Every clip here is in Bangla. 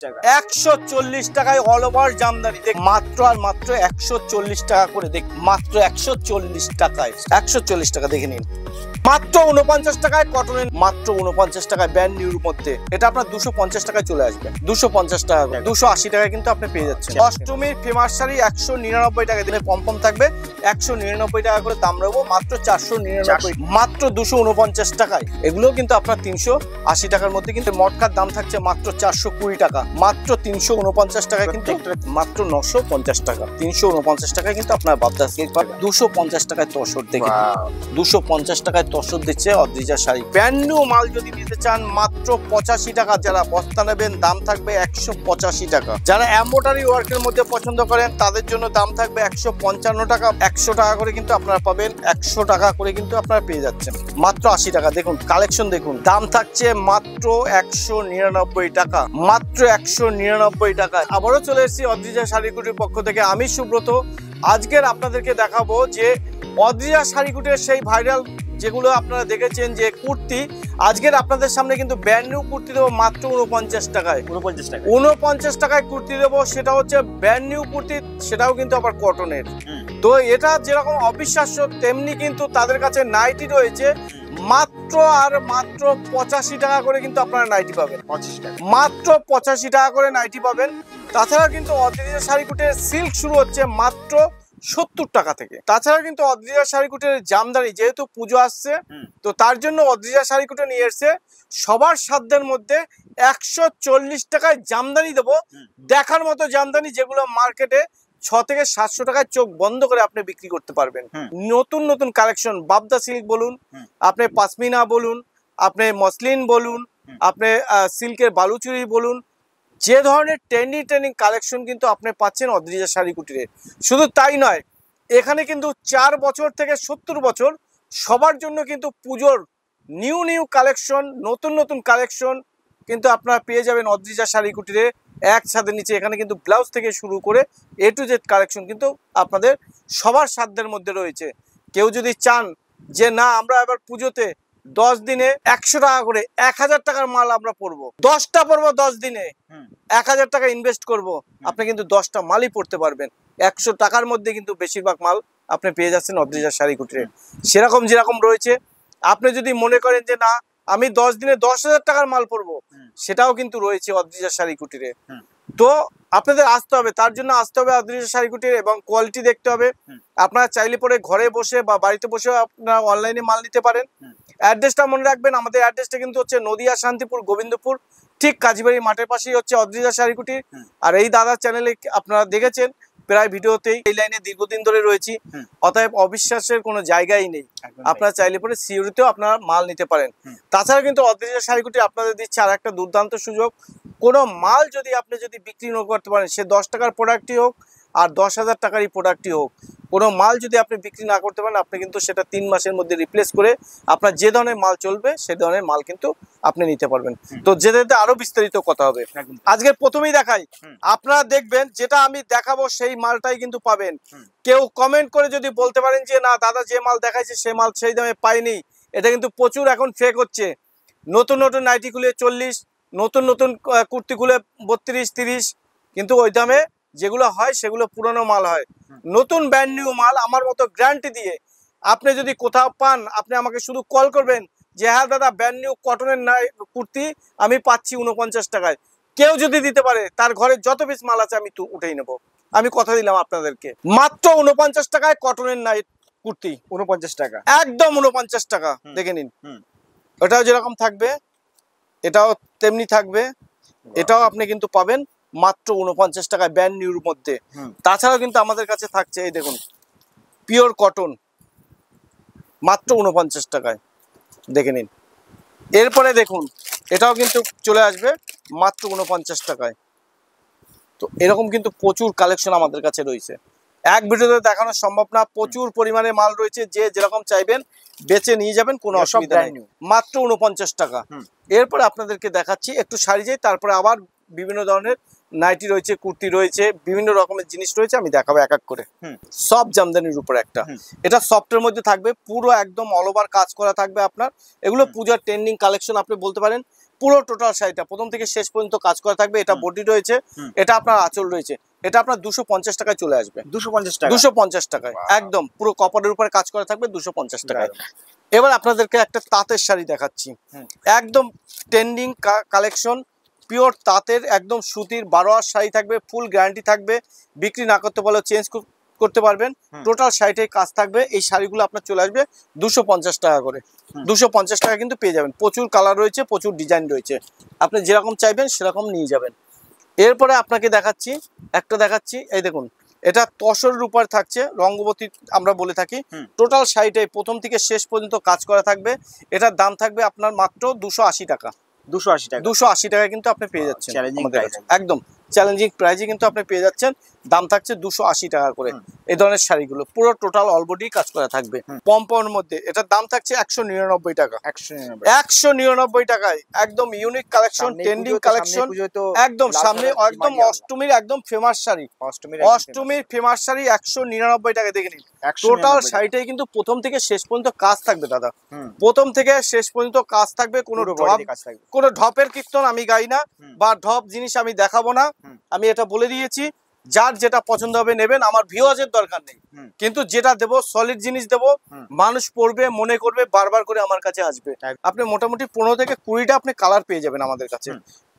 140 টাকায় অল ওভার জামদানি দেখ মাত্র আর মাত্র 140 টাকা করে দেখ মাত্র 140 টাকায় 140 টাকা দেখে নিন মাত্র 49 টাকায় কটনের মাত্র 49 টাকায় ব্র্যান্ড নিউর মধ্যে এটা আপনার 250 টাকায় চলে আসবে 250 টাকা 280 টাকায় কিন্তু আপনি পেয়ে যাচ্ছেন অষ্টমীর ফেমাস শাড়ি 199 টাকা দিনে পম থাকবে 199 টাকা করে দাম রাখবো মাত্র 499 মাত্র 249 টাকায় এগুলো কিন্তু আপনার 380 টাকার মধ্যে কিন্তু মটকার দাম থাকছে মাত্র 420 টাকা মাত্র 349 টাকায় কিন্তু মাত্র 950 টাকা 349 টাকায় কিন্তু আপনার বাবদা সিল্ক পাবেন 250 টাকায় তসর দেখে 250 টাকায় তসর দিচ্ছে অদ্রিজা শাড়ি ব্র্যান্ড নিউ মাল যদি নিতে চান মাত্র 85 টাকা যারা বস্তা নেবেন দাম থাকবে 185 টাকা যারা এমব্রয়ডারি ওয়ার্কের মধ্যে পছন্দ করেন তাদের জন্য দাম থাকবে 155 টাকা 100 টাকা করে কিন্তু আপনারা পাবেন 100 টাকা করে কিন্তু আপনারা পেয়ে যাচ্ছেন মাত্র 80 টাকা দেখুন কালেকশন দেখুন দাম থাকছে মাত্র 199 টাকা মাত্র 199 টাকায় আবারও চলে এসেছি অদ্রিজা শাড়িকুটির পক্ষ থেকে আমি সুব্রত আজকের আপনাদেরকে দেখাবো যে অদ্রিজা শাড়িকুটির সেই ভাইরাল যেগুলো আপনারা দেখেছেন যে কুর্তি আজকের আপনাদের সামনে কিন্তু ব্র্যান্ড নিউ কুর্তি দেবো মাত্র 49 টাকায় 49 টাকায় কুর্তি দেবো সেটা হচ্ছে ব্র্যান্ড নিউ কুর্তি সেটাও কিন্তু আবার কটনের তো এটা যেরকম অবিশ্বাস্য তেমনি কিন্তু তাদের কাছে নাইটি রয়েছে মাত্র আর মাত্র 85 টাকা করে কিন্তু আপনারা নাইটি পাবেন মাত্র 85 টাকা করে নাইটি পাবেন তাছাড়া কিন্তু অদ্রিজা শাড়িকুটির সিল্ক শুরু হচ্ছে মাত্র 70 টাকা থেকে তাছাড়া কিন্তু অদ্রিজা শাড়িকুটির জামদানি যেহেতু পুজো আসছে তো তার জন্য অদ্রিজা শাড়িকুটি নিয়ে এসছে সবার সাধ্যের মধ্যে 140 টাকায় জামদানি দেবো দেখার মতো জামদানি যেগুলো মার্কেটে 600 থেকে 700 টাকায় চোখ বন্ধ করে আপনি বিক্রি করতে পারবেন নতুন নতুন কালেকশন বাবদা সিল্ক বলুন আপনি পাশমিনা বলুন আপনি মসলিন বলুন আপনি সিল্কের বালুচুরি বলুন যে ধরনের ট্রেন্ডিং কালেকশন কিন্তু আপনি পাচ্ছেন অদ্রিজা শাড়িকুটিরে শুধু তাই নয় এখানে কিন্তু 4 বছর থেকে 70 বছর সবার জন্য কিন্তু পুজোর নিউ কালেকশন নতুন কালেকশন কিন্তু আপনারা পেয়ে যাবেন অদ্রিজা শাড়িকুটিরে এক ছাদের নিচে এখানে কিন্তু ব্লাউজ থেকে শুরু করে A to Z কালেকশন কিন্তু আপনাদের সবার সাধ্যের মধ্যে রয়েছে কেউ যদি চান যে না আমরা এবার পুজোতে 10 দিনে 100 টাকা করে 1000 টাকার মাল আমরা পরবো 10টা পরবো 10 দিনে 1000 টাকা ইনভেস্ট করব আপনি কিন্তু 10টা মালই পড়তে পারবেন 100 টাকার মধ্যে কিন্তু বেশিরভাগ মাল আপনি পেয়ে যাচ্ছেন অদ্রিজা শাড়িকুটিরে সেরকম যেরকম রয়েছে আপনি যদি মনে করেন যে না আমি 10 দিনে 10,000 টাকার মাল পরবো সেটাও কিন্তু রয়েছে অদ্রিজা শাড়িকুটিরে তো আপনাদের আসতে হবে তার জন্য আসতে হবে অদ্রিজা শাড়িকুটির এবং কোয়ালিটি দেখতে হবে আপনারা চাইলে পরে ঘরে বসে বা বাড়িতে বসে আপনারা অনলাইনে মাল নিতে পারেন অ্যাড্রেসটা মনে রাখবেন আমাদের অ্যাড্রেসটা কিন্তু হচ্ছে নদিয়া শান্তিপুর গোবিন্দপুর ঠিক কাজীবাড়ি মাঠের পাশেই হচ্ছে অদ্রিজা শাড়িকুটি আর এই দাদার চ্যানেলে আপনারা দেখেছেন প্রায় ভিডিওতেই এই লাইনে দীর্ঘদিন ধরে রয়েছি অতএব অবিশ্বাসের কোনো জায়গাই নেই আপনারা চাইলে পরে সিওরিতেও আপনারা মাল নিতে পারেন তাছাড়া কিন্তু অদ্রিজা শাড়িকুটি আপনাদের দিচ্ছে আর একটা দুর্দান্ত সুযোগ কোনো মাল যদি আপনি যদি বিক্রি না করতে পারেন সে 10 টাকার প্রোডাক্টই হোক আর 10,000 টাকারই প্রোডাক্টই হোক কোনো মাল যদি আপনি বিক্রি না করতে পারেন আপনি কিন্তু সেটা 3 মাসের মধ্যে রিপ্লেস করে আপনার যে ধরনের মাল চলবে সে ধরনের মাল কিন্তু আপনি নিতে পারবেন তো যেতে আরো বিস্তারিত কথা হবে আজকে প্রথমেই দেখাই আপনারা দেখবেন যেটা আমি দেখাবো সেই মালটাই কিন্তু পাবেন কেউ কমেন্ট করে যদি বলতে পারেন যে না দাদা যে মাল দেখাইছে সে মাল সেই দামে পাইনি এটা কিন্তু প্রচুর এখন ফেক হচ্ছে নতুন নাইটি খুলে 40 নতুন কুর্তি খুলে 32-30 কিন্তু ওই দামে যেগুলো হয় সেগুলো পুরনো মাল হয় নতুন ব্র্যান্ড নিউ মাল আমার মতো গ্যারান্টি দিয়ে আপনি যদি কোথাও পান আপনি আমাকে শুধু কল করবেন যে হ্যাঁ দাদা ব্র্যান্ড নিউ কটনের কুর্তি আমি পাচ্ছি 49 টাকায় কেউ যদি দিতে পারে তার ঘরে যত পিস মাল আছে আমি উঠেই নেবো আমি কথা দিলাম আপনাদেরকে মাত্র 49 টাকায় কটনের নাইট কুর্তি 49 টাকা একদম 49 টাকা দেখে নিন ওটাও যেরকম থাকবে এটাও তেমনি থাকবে এটাও আপনি কিন্তু পাবেন মাত্র 49 টাকায় ব্র্যান্ড নিউর মধ্যে তাছাড়াও কিন্তু আমাদের কাছে থাকছে এই দেখুন পিওর কটন মাত্র 49 টাকায় দেখে নিন এরপরে দেখুন এটাও কিন্তু চলে আসবে মাত্র 49 টাকায় তো এরকম কিন্তু প্রচুর কালেকশন আমাদের কাছে রয়েছে এক ভিডিওতে দেখানো সম্ভব না প্রচুর পরিমাণে মাল রয়েছে যে যেরকম চাইবেন বেচে নিয়ে যাবেন কোনো অসুবিধা নেই মাত্র 49 টাকা এরপরে আপনাদেরকে দেখাচ্ছি একটু শাড়ি যাই তারপরে আবার বিভিন্ন ধরনের নাইটি রয়েছে কুর্তি রয়েছে বিভিন্ন রকমের জিনিস রয়েছে আমি দেখাবো এক এক করে সব জামদানির উপর একটা এটা সফটের মধ্যে থাকবে পুরো একদম অল ওভার কাজ করা থাকবে আপনার এগুলো পূজার ট্রেন্ডিং কালেকশন আপনি বলতে পারেন পুরো টোটাল শাড়িটা প্রথম থেকে শেষ পর্যন্ত কাজ করা থাকবে। এটা বডি রয়েছে, এটা আপনার আঁচল রয়েছে, এটা আপনার 250 টাকায় চলে আসবে। 250 টাকা, 250 টাকায় একদম পুরো কপারের উপরে কাজ করা থাকবে 250 টাকায়। এবার আপনাদেরকে একটা তাঁতের শাড়ি দেখাচ্ছি, একদম ট্রেন্ডিং কালেকশন, পিওর তাঁতের একদম সুতির 12 শাড়ি থাকবে, ফুল গ্যারান্টি থাকবে, বিক্রি না করতে পারলেও চেঞ্জ করতে পারবেন। টোটাল শাড়িটাই কাজ থাকবে। এই শাড়িগুলো আপনার চলে আসবে 250 টাকা করে। 250 টাকা কিন্তু পেয়ে যাবেন। প্রচুর কালার রয়েছে, প্রচুর ডিজাইন রয়েছে, আপনি যেরকম চাইবেন সেরকম নিয়ে যাবেন। এরপরে আপনাকে দেখাচ্ছি এই দেখুন, এটা তসরের উপর থাকছে, রঙ্গবতী আমরা বলে থাকি। টোটাল শাড়িটাই প্রথম থেকে শেষ পর্যন্ত কাজ করা থাকবে। এটার দাম থাকবে আপনার মাত্র 280 টাকা। 280 টাকায় কিন্তু আপনি পেয়ে যাচ্ছেন একদম চ্যালেঞ্জিং প্রাইজে কিন্তু আপনি পেয়ে যাচ্ছেন। দাম থাকছে 280 টাকা করে। এই ধরনের শাড়িগুলো পুরো টোটাল অলবডি কাজ করা থাকবে। পম্পমের মধ্যে এটার দাম থাকছে 199 টাকা। 199 টাকায় একদম ইউনিক কালেকশন, ট্রেন্ডিং কালেকশন, একদম সামনে একদম অষ্টমীর একদম ফেমাস শাড়ি, অষ্টমীর ফেমাস শাড়ি 199 টাকা। দেখে নিন টোটাল শাড়িটাই কিন্তু প্রথম থেকে শেষ পর্যন্ত কাজ থাকবে দাদা, প্রথম থেকে শেষ পর্যন্ত কাজ থাকবে। কোনো ঢপের কীর্তন আমি গাই না বা ঢপ জিনিস আমি দেখাবো না, আমি এটা বলে দিয়েছি। যার যেটা পছন্দ হবে নেবেন, আমার ভিউয়ার্সের দরকার নেই, কিন্তু যেটা দেবো সলিড জিনিস দেবো, মানুষ পড়বে মনে করবে, বারবার করে আমার কাছে আসবে। আপনি মোটামুটি 15 থেকে 20টা আপনি কালার পেয়ে যাবেন আমাদের কাছে,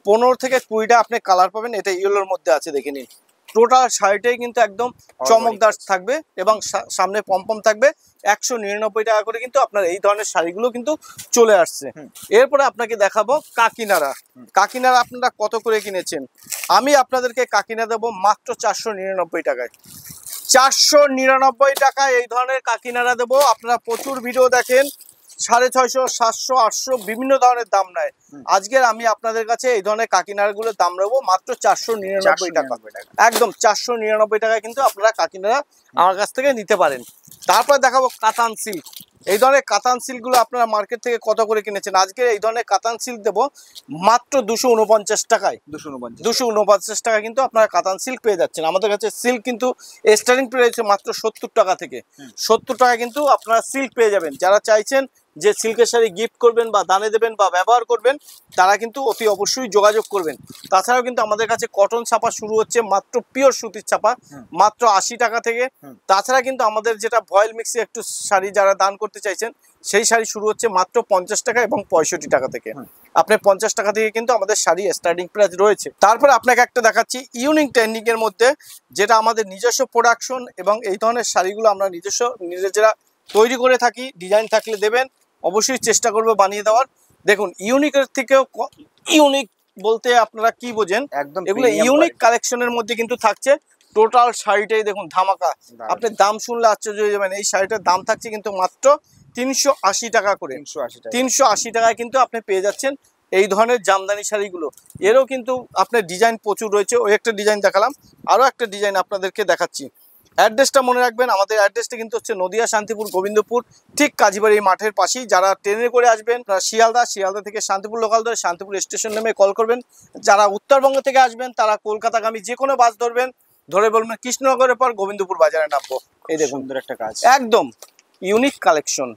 15 থেকে 20টা আপনি কালার পাবেন। এটা ইয়েলোর মধ্যে আছে, দেখে নিন। টোটাল শাড়িটাই কিন্তু একদম চমকদার থাকবে এবং সামনে পম্পম থাকবে। 199 টাকা করে কিন্তু আপনার এই ধরনের শাড়িগুলো কিন্তু চলে আসছে। এরপরে আপনাকে দেখাবো কাকিনারা। কাকিনারা আপনারা কত করে কিনেছেন? আমি আপনাদেরকে কাকিনা দেবো মাত্র 499 টাকায়। 499 টাকায় এই ধরনের কাকিনারা দেবো। আপনারা প্রচুর ভিডিও দেখেন, 650, 700, 800 বিভিন্ন ধরনের দাম নেয়। আজকের আমি আপনাদের কাছে এই ধরনের কাকিনারগুলোর দাম নেবো মাত্র 499 টাকা। একদম 499 টাকায় কিন্তু আপনারা কাকিনারা আমার কাছ থেকে নিতে পারেন। তারপর দেখাবো কাতান সিল্ক। এই ধরনের কাতান সিল্কগুলো আপনারা মার্কেট থেকে কত করে কিনেছেন? আজকে এই ধরনের কাতান সিল্ক দেবো মাত্র 249 টাকায়। 249 টাকা কিন্তু আপনারা কাতান সিল্ক পেয়ে যাচ্ছেন। আমাদের কাছে সিল্ক কিন্তু স্টার্টিং প্রাইস মাত্র 70 টাকা থেকে। 70 টাকা কিন্তু আপনারা সিল্ক পেয়ে যাবেন। যারা চাইছেন যে সিল্কের শাড়ি গিফট করবেন বা দানে দেবেন বা ব্যবহার করবেন, তারা কিন্তু অতি অবশ্যই যোগাযোগ করবেন। তাছাড়াও কিন্তু আমাদের কাছে কটন ছাপা শুরু হচ্ছে মাত্র পিওর সুতির ছাপা মাত্র 80 টাকা থেকে। তাছাড়া কিন্তু আমাদের যেটা ভয়েল মিক্সে একটু শাড়ি যারা দান করতে চাইছেন, সেই শাড়ি শুরু হচ্ছে মাত্র 50 টাকা এবং 65 টাকা থেকে। আপনি 50 টাকা থেকে কিন্তু আমাদের শাড়ি স্টার্টিং প্রাইস রয়েছে। তারপরে আপনাকে একটা দেখাচ্ছি ইউনিক ট্রেন্ডিং এর মধ্যে, যেটা আমাদের নিজস্ব প্রোডাকশন এবং এই ধরনের শাড়িগুলো আমরা নিজেরা তৈরি করে থাকি। ডিজাইন থাকলে দেবেন, অবশ্যই চেষ্টা করবো বানিয়ে দেওয়ার। দেখুন ইউনিকের থেকেও ইউনিক বলতে আপনারা কি বোঝেন, একদম এগুলো ইউনিক কালেকশনের মধ্যে কিন্তু থাকছে। টোটাল শাড়িটাই দেখুন ধামাকা, আপনি দাম শুনলে আশ্চর্য হয়ে যাবেন। এই শাড়িটার দাম থাকছে কিন্তু মাত্র 380 টাকা করে। 380 টাকায় কিন্তু আপনি পেয়ে যাচ্ছেন এই ধরনের জামদানি শাড়িগুলো। এরও কিন্তু আপনার ডিজাইন প্রচুর রয়েছে। ওই একটা ডিজাইন দেখালাম, আরও একটা ডিজাইন আপনাদেরকে দেখাচ্ছি। অ্যাড্রেসটা মনে রাখবেন, আমাদের অ্যাড্রেসটা কিন্তু হচ্ছে নদিয়া, শান্তিপুর, গোবিন্দপুর, ঠিক কাজীবাড়ি মাঠের পাশেই। যারা ট্রেনে করে আসবেন শিয়ালদা থেকে শান্তিপুর লোকাল ধরে শান্তিপুর স্টেশন নেমে কল করবেন। যারা উত্তরবঙ্গ থেকে আসবেন তারা কলকাতাগামী যে কোনো বাস ধরবেন, ধরে বলবেন কৃষ্ণনগরের পর গোবিন্দপুর বাজারে নামবো। এই দেখুন সুন্দর একটা কাজ, একদম ইউনিক কালেকশন,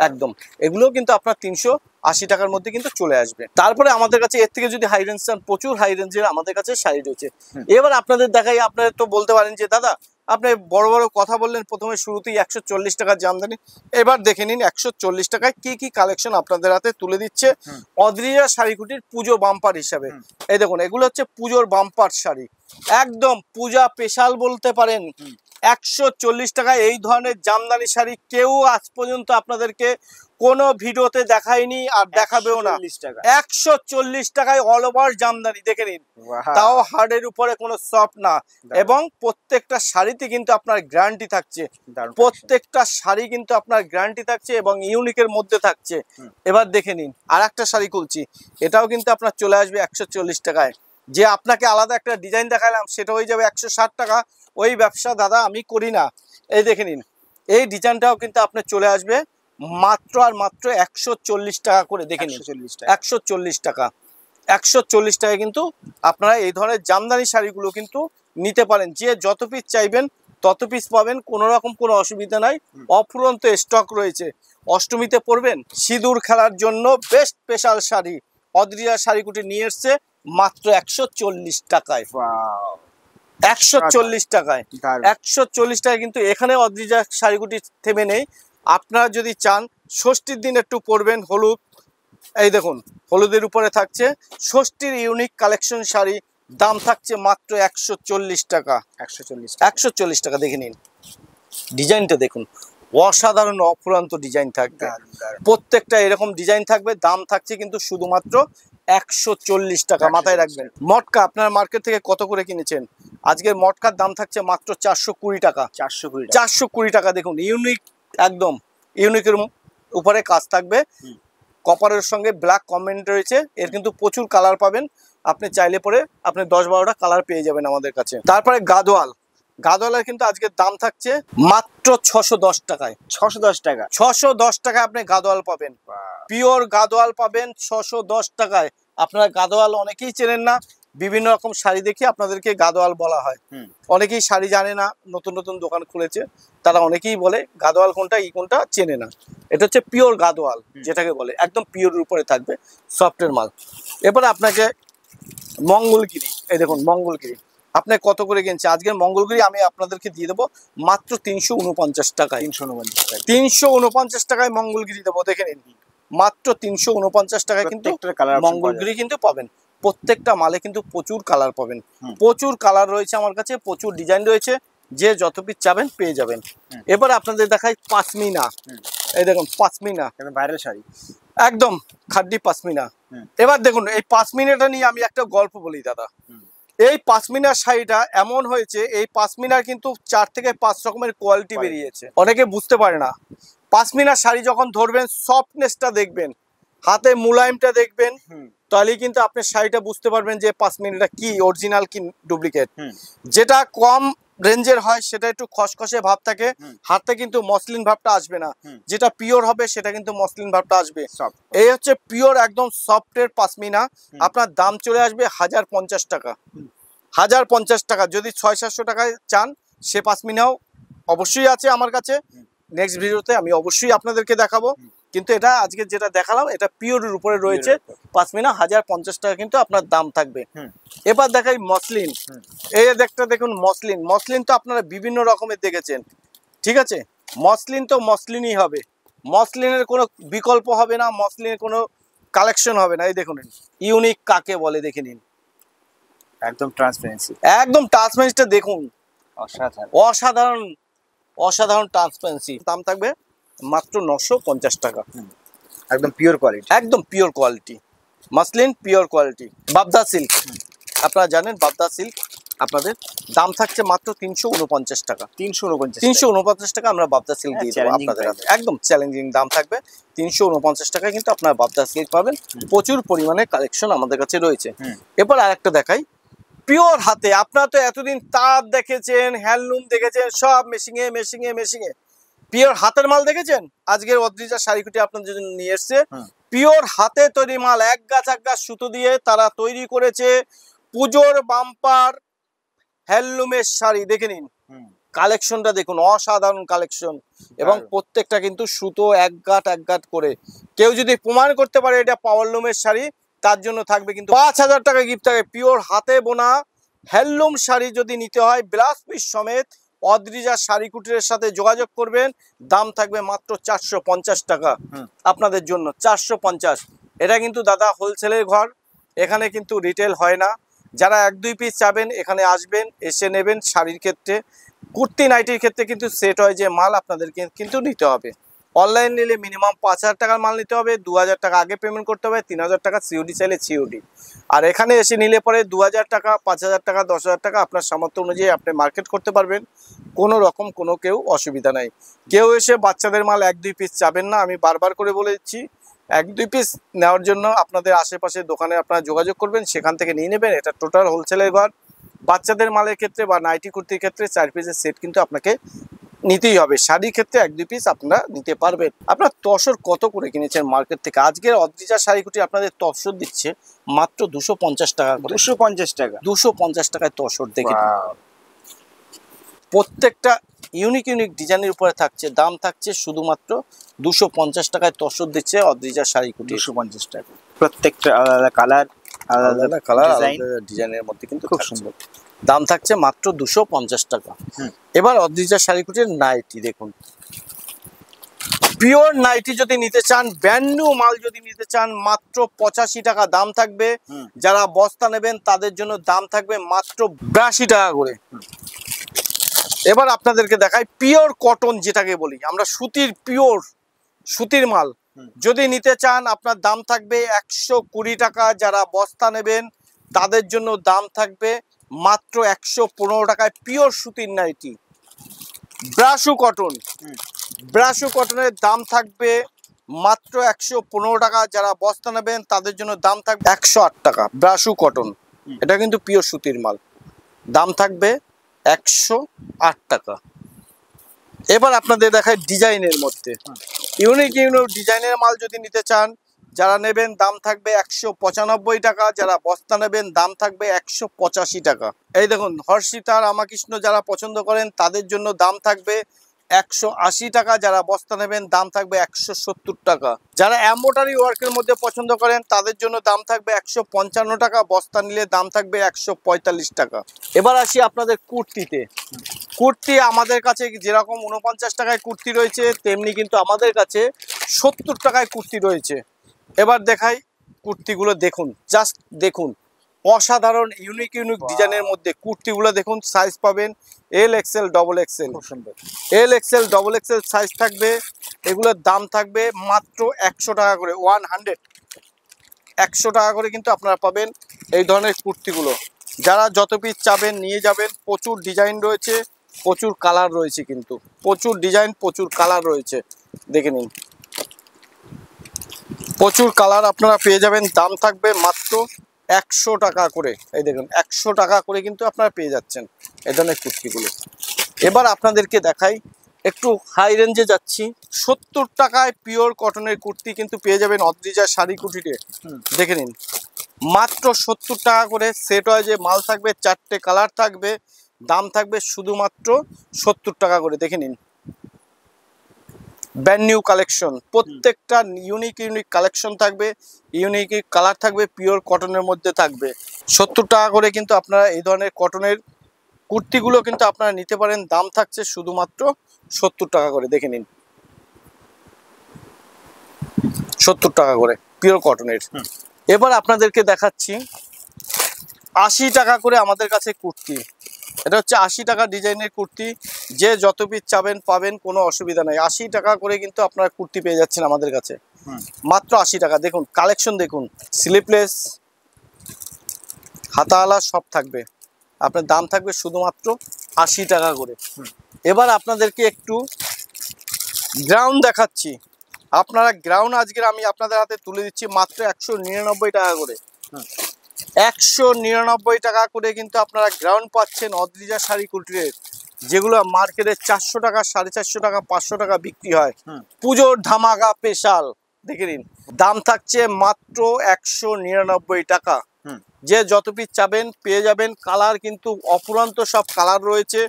একদম এগুলোও কিন্তু আপনার 380 টাকার মধ্যে কিন্তু চলে আসবে। তারপরে আমাদের কাছে এর থেকে যদি হাই রেঞ্জ চান, প্রচুর হাই রেঞ্জের আমাদের কাছে শাড়ি রয়েছে। এবার আপনাদের দেখাই, আপনারা তো বলতে পারেন যে দাদা আপনি বড় বড় কথা বললেন, প্রথমে শুরুতেই 140 টাকার জামদানি। এবার দেখে নিন 140 টাকায় কি কি কালেকশন আপনাদের হাতে তুলে দিচ্ছে অদ্রিজা শাড়িকুটির পুজো বাম্পার হিসাবে। এই দেখুন এগুলো হচ্ছে পুজোর বাম্পার শাড়ি, একদম পূজা স্পেশাল বলতে পারেন। 140 টাকায় এই ধরনের জামদানি শাড়ি কেউ আজ পর্যন্ত আপনাদেরকে কোনো ভিডিওতে দেখায়নি আর দেখাবেও না। 140 টাকায় অল ওভার জামদানি, দেখে নিন, তাও হার্ডের উপরে কোনো সফট না। এবং প্রত্যেকটা শাড়িতে কিন্তু আপনার গ্যারান্টি থাকছে, প্রত্যেকটা শাড়ি কিন্তু আপনার গ্যারান্টি থাকছে এবং ইউনিকের মধ্যে থাকছে। এবার দেখে নিন আর একটা শাড়ি খুলছি, এটাও কিন্তু আপনার চলে আসবে 140 টাকায়। যে আপনাকে আলাদা একটা ডিজাইন দেখালাম সেটা হয়ে যাবে 160 টাকা। ওই ব্যবসা দাদা আমি করি না। এই দেখে নিন এই ডিজাইনটাও কিন্তু আপনার চলে আসবে মাত্র আর মাত্র 140 টাকা করে। দেখে নিন 140 টাকা। 140 টাকায় কিন্তু আপনারা এই ধরনের জামদানি শাড়িগুলো কিন্তু নিতে পারেন। যে যত পিস চাইবেন তত পিস পাবেন, কোনো রকম কোনো অসুবিধা নাই। অফুরন্ত স্টক রয়েছে। অষ্টমীতে পরবেন, সিঁদুর খেলার জন্য বেস্ট স্পেশাল শাড়ি, অদ্রিজা শাড়িকুটি নিয়ে এসছে মাত্র 140 টাকায়। 140 টাকায়, 140 টাকায়। কিন্তু এখানে অদ্রিজা শাড়িকুটি থেমে নেই। আপনারা যদি চান ষষ্ঠীর দিন একটু পরবেন হলুদ, এই দেখুন হলুদের উপরে থাকছে ষষ্ঠীর ইউনিক কালেকশন শাড়ি, দাম থাকছে মাত্র 140 টাকা। 140 টাকা। দেখে নিন ডিজাইনটা, দেখুন অসাধারণ অফুরন্ত ডিজাইন থাকবে, প্রত্যেকটা এরকম ডিজাইন থাকবে। দাম থাকছে কিন্তু শুধুমাত্র 140 টাকা। মাথায় রাখবেন। মটকা আপনার মার্কেট থেকে কত করে কিনেছেন? আজকের মটকার দাম থাকছে মাত্র 420 টাকা। 420 টাকা। দেখুন ইউনিক, একদম ইউনিকের উপরে কাজ থাকবে, কপারের সঙ্গে ব্ল্যাক কম্বিনেশন রয়েছে। এর কিন্তু প্রচুর কালার পাবেন, আপনি চাইলে পরে আপনি 10-12টা কালার পেয়ে যাবেন আমাদের কাছে। তারপরে গাদোয়াল, গাদোয়ালের কিন্তু আজকে দাম থাকছে মাত্র 610 টাকায়। 610 টাকা। 610 টাকায় আপনি গাদোয়াল পাবেন, পিওর গাদোয়াল পাবেন 610 টাকায়। আপনারা গাদোয়াল অনেকেই চেনেন না, বিভিন্ন রকম শাড়ি দেখে আপনাদেরকে গাদোয়াল বলা হয়। অনেকেই শাড়ি জানে না, নতুন নতুন দোকান খুলেছে, তারা অনেকেই বলে গাদোয়াল কোনটা ই কোনটা চেনে না। এটা হচ্ছে পিওর গাদোয়াল যেটাকে বলে, একদম পিওরের উপরে থাকবে, সফটের মাল। এরপরে আপনাকে মঙ্গলগিরি, এই দেখুন মঙ্গলগিরি আপনি কত করে কিনছে? আজকের মঙ্গলগিরি আমি আপনাদেরকে দিয়ে দেবো মাত্র 349 টাকায়। 349 টাকায় মঙ্গলগিরি দেবো, দেখে নিন মাত্র 349 টাকায় কিন্তু মঙ্গলগিরি কিন্তু পাবেন। প্রত্যেকটা মালে কিন্তু প্রচুর কালার পাবেন, প্রচুর কালার রয়েছে আমার কাছে, প্রচুর ডিজাইন রয়েছে, যে যত পিস চাবেন পেয়ে যাবেন। এবার আপনাদের দেখাই পাশমিনা, এই দেখুন পাশমিনা ভাইরাল শাড়ি, একদম খাড্ডি পাশমিনা। এবার দেখুন এই পাশমিনাটা নিয়ে আমি একটা গল্প বলি দাদা। এই পাশমিনার শাড়িটা এমন হয়েছে, এই পাশমিনার কিন্তু 4 থেকে 5 রকমের কোয়ালিটি বেরিয়েছে, অনেকে বুঝতে পারে না। পাশমিনার শাড়ি যখন ধরবেন সফটনেসটা দেখবেন, হাতে মুলায়মটা দেখবেন, তাহলেই কিন্তু আপনি শাড়িটা বুঝতে পারবেন যে পাশমিনাটা কি অরিজিনাল কি ডুপ্লিকেট। যেটা কম রেঞ্জের হয় সেটা একটু খসখসে ভাব থাকে, হাতে কিন্তু মসলিন ভাবটা আসবে না। যেটা পিওর হবে সেটা কিন্তু মসলিন ভাবটা আসবে। এই হচ্ছে পিওর একদম সফটের পাশমিনা। আপনার দাম চলে আসবে 1050 টাকা। 1050 টাকা। যদি 600-700 টাকায় চান সে পাশমিনাও অবশ্যই আছে আমার কাছে, নেক্সট ভিডিওতে আমি অবশ্যই আপনাদেরকে দেখাবো। কিন্তু এটা আজকে যেটা দেখালাম এটা পিওরের উপরে রয়েছে পাশমিনা, 1050 টাকা কিন্তু আপনার দাম থাকবে। এবার দেখাই মসলিন, এই একটা দেখুন মসলিন। মসলিন তো আপনারা বিভিন্ন রকমের দেখেছেন, ঠিক আছে? মসলিন তো মসলিনই হবে, মসলিনের কোনো বিকল্প হবে না, মসলিনের কোনো কালেকশন হবে না। এই দেখুন ইউনিক কাকে বলে, দেখে নিন একদম ট্রান্সপারেন্সি, একদম ট্রান্সপারেন্সিটা দেখুন, অসাধারণ অসাধারণ ট্রান্সপারেন্সি। দাম থাকবে মাত্র 950 টাকা। একদম পিওর কোয়ালিটি, একদম pure quality muslin, pure quality. বাবদা সিল্ক আপনারা জানেন, বাবদা সিল্ক আপনাদের দাম থাকছে মাত্র 349 টাকা। 349 টাকা আমরা বাবদা সিল্ক দিয়ে দেবো আপনাদের হাতে, একদম চ্যালেঞ্জিং দাম থাকবে। 349 টাকায় কিন্তু আপনারা বাবদা সিল্ক পাবেন, প্রচুর পরিমাণে কালেকশন আমাদের কাছে রয়েছে। এরপর আরেকটা দেখাই পিওর হাতে। আপনারা তো এতদিন তাঁত দেখেছেন, হ্যান্ডলুম দেখেছেন, সব মেশিনে মেশিনে মেশিনে, পিওর হাতের মাল দেখেছেন? আজকের অদ্রিজা শাড়িকুটি আপনাদের জন্য নিয়ে এসছে পিওর হাতে তৈরি মাল। এক গাছ সুতো দিয়ে তারা তৈরি করেছে পুজোর বাম্পার হ্যান্ডলুমের শাড়ি। দেখে নিন কালেকশনটা দেখুন, অসাধারণ কালেকশন, এবং প্রত্যেকটা কিন্তু সুতো এক গাঁট করে। কেউ যদি প্রমাণ করতে পারে এটা পাওয়ারলুমের শাড়ি, তার জন্য থাকবে কিন্তু 5000 টাকা গিফট থাকে। পিওর হাতে বোনা হ্যান্ডলুম শাড়ি যদি নিতে হয় ব্লাউজ পিস সমেত অদ্রিজা শাড়িকুটির সাথে যোগাযোগ করবেন। দাম থাকবে মাত্র 450 টাকা আপনাদের জন্য, 450। এটা কিন্তু দাদা হোলসেলের ঘর, এখানে কিন্তু রিটেল হয় না। যারা 1-2 পিস চাবেন এখানে আসবেন, এসে নেবেন। শাড়ির ক্ষেত্রে, কুর্তি নাইটির ক্ষেত্রে কিন্তু সেট হয় যে মাল আপনাদেরকে কিন্তু নিতে হবে। অনলাইন নিলে মিনিমাম 5000 টাকার মাল নিতে হবে, 2000 টাকা আগে পেমেন্ট করতে হবে, 3000 টাকা সিওডি চাইলে সিওডি। আর এখানে এসে নিলে পরে 2000 টাকা, 5000 টাকা, 10000 টাকা আপনার সামর্থ্য অনুযায়ী আপনি মার্কেট করতে পারবেন। কোনো রকম কেউ অসুবিধা নাই। কেউ এসে বাচ্চাদের মাল 1-2 পিস চাবেন না, আমি বারবার করে বলে দিচ্ছি। 1-2 পিস নেওয়ার জন্য আপনাদের আশেপাশে দোকানে আপনারা যোগাযোগ করবেন, সেখান থেকে নিয়ে নেবেন। এটা টোটাল হোলসেলের ঘর। বাচ্চাদের মালের ক্ষেত্রে বা নাইটি কুর্তির ক্ষেত্রে 4 পিসের সেট কিন্তু আপনাকে নিতেই হবে। শাড়ির ক্ষেত্রে 1-2 পিস আপনারা নিতে পারবেন। আপনার তসর কত করে কিনেছেন মার্কেট থেকে? আজকের অদ্রিজা শাড়িকুটি আপনাদের তসর দিচ্ছে মাত্র 250 টাকা। 250 টাকা, 250 টাকায় তসর। দেখে প্রত্যেকটা ইউনিক ডিজাইনের উপরে থাকছে, দাম থাকছে শুধুমাত্র 250 টাকায় তসর দিচ্ছে অদ্রিজা শাড়িকুটি। 250 টাকা। প্রত্যেকটা আলাদা কালার, আলাদা কালার, ডিজাইন, আলাদা ডিজাইনের মধ্যে কিন্তু খুব থাকছে। সুন্দর। দাম থাকছে মাত্র 250 টাকা। এবার অদ্রিজা শাড়িকুটির নাইটি দেখুন, পিওর নাইটি যদি নিতে চান, ব্র্যান্ড নিউ মাল যদি নিতে চান, মাত্র 85 টাকা দাম থাকবে। যারা বস্তা নেবেন তাদের জন্য দাম থাকবে মাত্র 82 টাকা করে। এবার আপনাদেরকে দেখাই পিওর কটন, যেটাকে বলি আমরা সুতির, পিওর সুতির মাল যদি নিতে চান আপনার দাম থাকবে 120 টাকা। যারা বস্তা নেবেন তাদের জন্য দাম থাকবে মাত্র 115 টাকায় পিওর সুতির নাইটি। ব্রাশু কটন, ব্রাশু কটনের দাম থাকবে মাত্র 115 টাকা। যারা বস্তা নেবেন তাদের জন্য দাম থাকবে 108 টাকা। ব্রাশু কটন, এটা কিন্তু পিওর সুতির মাল, দাম থাকবে 108 টাকা। এবার আপনাদের দেখায় ডিজাইনের মধ্যে ইউনিক ইউনিক ডিজাইনের মাল যদি নিতে চান, যারা নেবেন দাম থাকবে 195 টাকা। যারা বস্তা নেবেন দাম থাকবে 185 টাকা। এই দেখুন হর্ষিতা রামাকৃষ্ণ যারা পছন্দ করেন তাদের জন্য দাম থাকবে 180 টাকা। যারা বস্তা নেবেন দাম থাকবে 170 টাকা। যারা এমব্রয়ডারি ওয়ার্কের মধ্যে পছন্দ করেন তাদের জন্য দাম থাকবে 155 টাকা। বস্তা নিলে দাম থাকবে 145 টাকা। এবার আসি আপনাদের কুর্তিতে। কুর্তি আমাদের কাছে যেরকম 49 টাকায় কুর্তি রয়েছে, তেমনি কিন্তু আমাদের কাছে 70 টাকায় কুর্তি রয়েছে। এবার দেখাই কুর্তিগুলো, দেখুন জাস্ট দেখুন, অসাধারণ ইউনিক ইউনিক ডিজাইনের মধ্যে কুর্তিগুলো দেখুন। সাইজ পাবেন এল এক্সেল, ডবল এক্সেল। খুব সুন্দর। L XL, double XL size থাকবে। এগুলোর দাম থাকবে মাত্র 100 টাকা করে, 100 টাকা করে কিন্তু আপনারা পাবেন এই ধরনের কুর্তিগুলো। যারা যত পিস চাবেন নিয়ে যাবেন। প্রচুর ডিজাইন রয়েছে, প্রচুর কালার রয়েছে, কিন্তু প্রচুর ডিজাইন, প্রচুর কালার রয়েছে, দেখে নিন। প্রচুর কালার আপনারা পেয়ে যাবেন। দাম থাকবে মাত্র 100 টাকা করে। এই দেখুন 100 টাকা করে কিন্তু আপনারা পেয়ে যাচ্ছেন এই ধরনের কুর্তিগুলো। এবার আপনাদেরকে দেখাই, একটু হাই রেঞ্জে যাচ্ছি। 70 টাকায় পিওর কটনের কুর্তি কিন্তু পেয়ে যাবেন অদ্রিজা শাড়িকুটিতে। দেখে নিন মাত্র 70 টাকা করে। সেট ওয়াইজে মাল থাকবে, 4টে কালার থাকবে। দাম থাকবে শুধুমাত্র 70 টাকা করে। দেখে নিন ব্র্যান্ড নিউ কালেকশন, প্রত্যেকটা ইউনিক ইউনিক কালেকশন থাকবে, ইউনিক কালার থাকবে, পিওর কটনের মধ্যে থাকবে। 70 টাকা করে কিন্তু আপনারা এই ধরনের কটনের কুর্তিগুলো কিন্তু আপনারা নিতে পারেন। দাম থাকছে শুধুমাত্র 70 টাকা করে। দেখে নিন 70 টাকা করে পিওর কটনের। এবার আপনাদেরকে দেখাচ্ছি 80 টাকা করে আমাদের কাছে কুর্তি। এটা হচ্ছে 80 টাকা ডিজাইনের কুর্তি। যে যত পিস চাবেন পাবেন, কোনো অসুবিধা নাই। 80 টাকা করে কিন্তু আপনারা কুর্তি পেয়ে যাচ্ছেন আমাদের কাছে, মাত্র 80 টাকা। দেখুন কালেকশন দেখুন, স্লিপলেস, হাতাওয়ালা সব থাকবে। আপনার দাম থাকবে শুধুমাত্র 80 টাকা করে। এবার আপনাদেরকে একটু গ্রাউন্ড দেখাচ্ছি। আপনারা গ্রাউন্ড আজকের আমি আপনাদের হাতে তুলে দিচ্ছি মাত্র 199 টাকা করে। 199 টাকা করে কিন্তু আপনারা গ্রাউন্ড পাচ্ছেন অদ্রিজা শাড়িকুটির, যেগুলো মার্কেটে 400 টাকা, 450 টাকা, 500 টাকা বিক্রি হয়। পুজোর ধামাকা স্পেশাল। দেখে নিন দাম থাকছে মাত্র 199 টাকা। যে যত পিস চাবেন পেয়ে যাবেন। কালার কিন্তু অফুরন্ত সব কালার রয়েছে,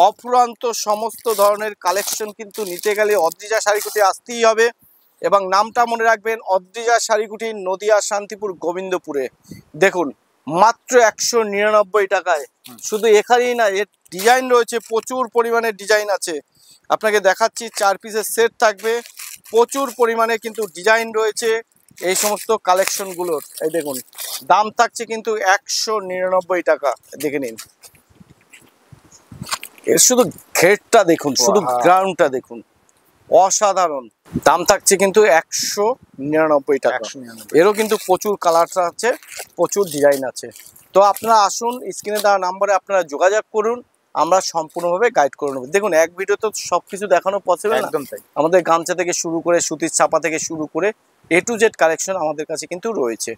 অফুরন্ত সমস্ত ধরনের কালেকশন কিন্তু নিতে গেলে অদ্রিজা শাড়িকুটি আসতেই হবে। এবং নামটা মনে রাখবেন, অদ্রিজা শাড়িকুটি, নদিয়া, শান্তিপুর, গোবিন্দপুরে। দেখুন মাত্র 199 টাকায়। শুধু এখানেই না, এর ডিজাইন রয়েছে, প্রচুর পরিমাণে ডিজাইন আছে। আপনাকে দেখাচ্ছি 4 পিসের সেট থাকবে, প্রচুর পরিমাণে কিন্তু ডিজাইন রয়েছে এই সমস্ত কালেকশনগুলোর। এই দেখুন দাম থাকছে কিন্তু 199 টাকা। দেখে নিন এর শুধু ঘেরটা দেখুন, শুধু গ্রাউন্ডটা দেখুন, অসাধারণ। দাম থাকছে কিন্তু 199 টাকা। এরও কিন্তু প্রচুর কালার আছে, প্রচুর ডিজাইন আছে। তো আপনারা আসুন, স্ক্রিনে দেওয়া নাম্বারে আপনারা যোগাযোগ করুন, আমরা সম্পূর্ণভাবে গাইড করে নেব। দেখুন এক ভিডিও তো সবকিছু দেখানো পসিবল না। একদম তাই। আমাদের গামছা থেকে শুরু করে, সুতির ছাপা থেকে শুরু করে A to Z কালেকশন আমাদের কাছে কিন্তু রয়েছে।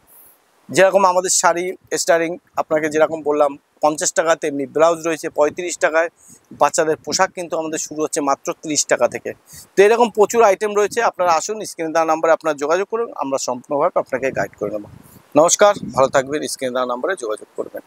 যেরকম আমাদের শাড়ি স্টারিং আপনাকে যেরকম বললাম 50 টাকা, তেমনি ব্লাউজ রয়েছে 35 টাকায়। বাচ্চাদের পোশাক কিন্তু আমাদের শুরু হচ্ছে মাত্র 30 টাকা থেকে। তো এরকম প্রচুর আইটেম রয়েছে। আপনারা আসুন, স্ক্রিনে দেওয়া নাম্বারে আপনারা যোগাযোগ করুন, আমরা সম্পূর্ণভাবে আপনাকে গাইড করে নেব। নমস্কার, ভালো থাকবেন, স্ক্রিনে দেওয়া নাম্বারে যোগাযোগ করবেন।